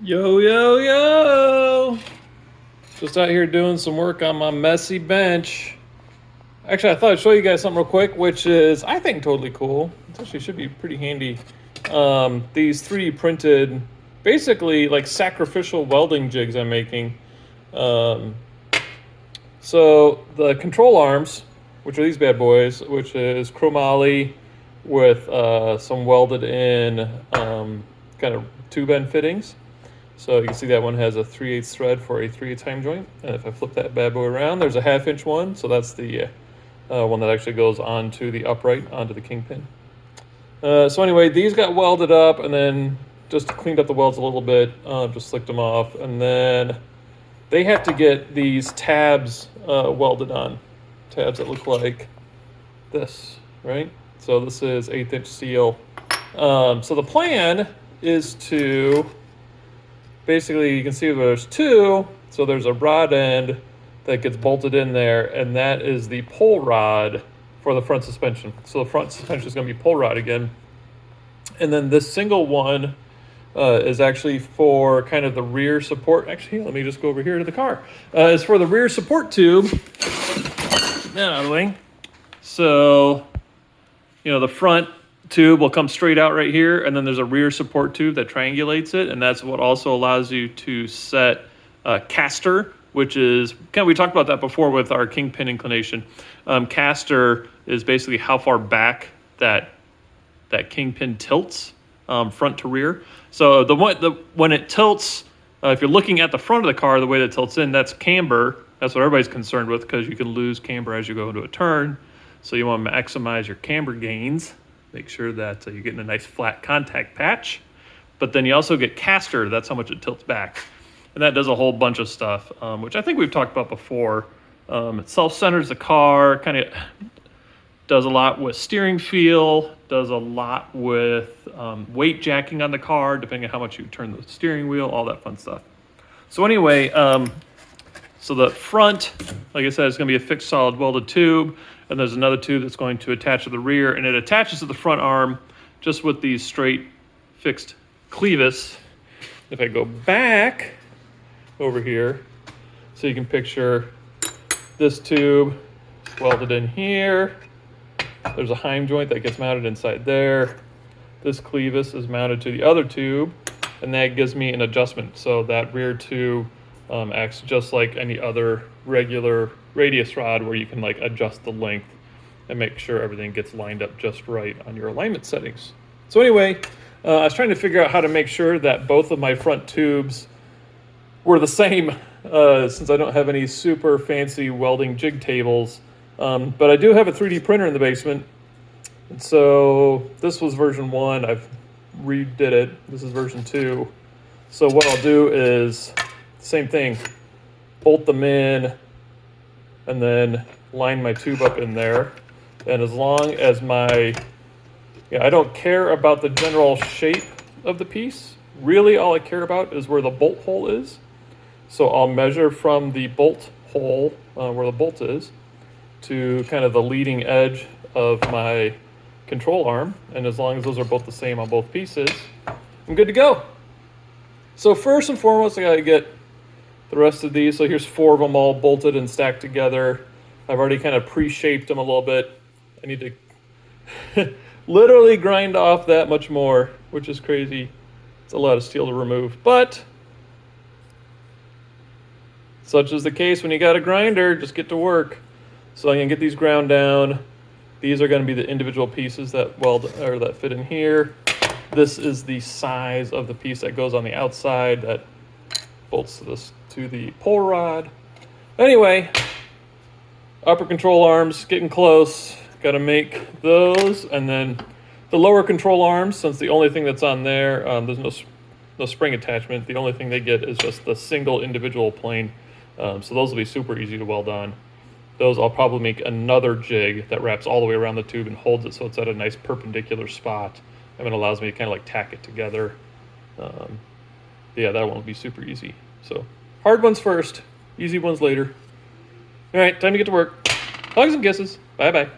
Yo, yo, yo! Just out here doing some work on my messy bench. Actually, I thought I'd show you guys something real quick, which is, I think, totally cool. It actually should be pretty handy. These 3D printed, basically like sacrificial welding jigs I'm making. Um, so the control arms, which are these bad boys, which is chromoly with some welded in kind of tube end fittings. So you can see that one has a 3/8 thread for a 3/8 time joint. And if I flip that bad boy around, there's a 1/2 inch one. So that's the one that actually goes onto the upright, onto the kingpin. So anyway, these got welded up and then just cleaned up the welds a little bit, just slicked them off. And then they have to get these tabs welded on. Tabs that look like this, right? So this is 1/8 inch steel. So the plan is to basically, you can see there's two. So there's a rod end that gets bolted in there, and that is the pull rod for the front suspension. So the front suspension is going to be pull rod again. And then this single one is actually for kind of the rear support. Actually, let me just go over here to the car. It's for the rear support tube. That out of the way. So, the front tube will come straight out right here, and then there's a rear support tube that triangulates it, and that's what also allows you to set caster, which is we talked about that before with our kingpin inclination. Caster is basically how far back that kingpin tilts, front to rear. So when it tilts, if you're looking at the front of the car, the way that it tilts in, that's camber. That's what everybody's concerned with, because you can lose camber as you go into a turn. So you want to maximize your camber gains. Make sure that you're getting a nice flat contact patch. But then you also get caster. That's how much it tilts back. And that does a whole bunch of stuff, which I think we've talked about before. It self-centers the car, kind of does a lot with steering feel, does a lot with weight jacking on the car, depending on how much you turn the steering wheel, all that fun stuff. So anyway, so the front, like I said, is going to be a fixed solid welded tube. And there's another tube that's going to attach to the rear, and it attaches to the front arm just with these straight fixed clevis. If I go back over here, so you can picture this tube welded in here. There's a heim joint that gets mounted inside there. This clevis is mounted to the other tube, and that gives me an adjustment. So that rear tube acts just like any other regular radius rod, where you can adjust the length and make sure everything gets lined up just right on your alignment settings. So anyway, I was trying to figure out how to make sure that both of my front tubes were the same, since I don't have any super fancy welding jig tables. But I do have a 3D printer in the basement. And so this was version 1. I've redid it. This is version 2. So what I'll do is same thing. Bolt them in and then line my tube up in there. And as long as I don't care about the general shape of the piece. Really all I care about is where the bolt hole is. So I'll measure from the bolt hole, where the bolt is, to kind of the leading edge of my control arm. And as long as those are both the same on both pieces, I'm good to go. So first and foremost, I gotta get the rest of these. So here's 4 of them all bolted and stacked together. I've already kind of pre-shaped them a little bit. I need to literally grind off that much more, which is crazy. It's a lot of steel to remove, but such is the case when you got a grinder. Just get to work. So I'm gonna get these ground down. These are gonna be the individual pieces that that fit in here. This is the size of the piece that goes on the outside that bolts to the pull rod. Anyway, upper control arms getting close. Got to make those, and then the lower control arms, since the only thing that's on there, there's no spring attachment. The only thing they get is just the single individual plane. So those will be super easy to weld on. Those I'll probably make another jig that wraps all the way around the tube and holds it so it's at a nice perpendicular spot, and it allows me to kind of tack it together. Yeah, that one will be super easy. So hard ones first, easy ones later. All right, time to get to work. Hugs and kisses. Bye-bye.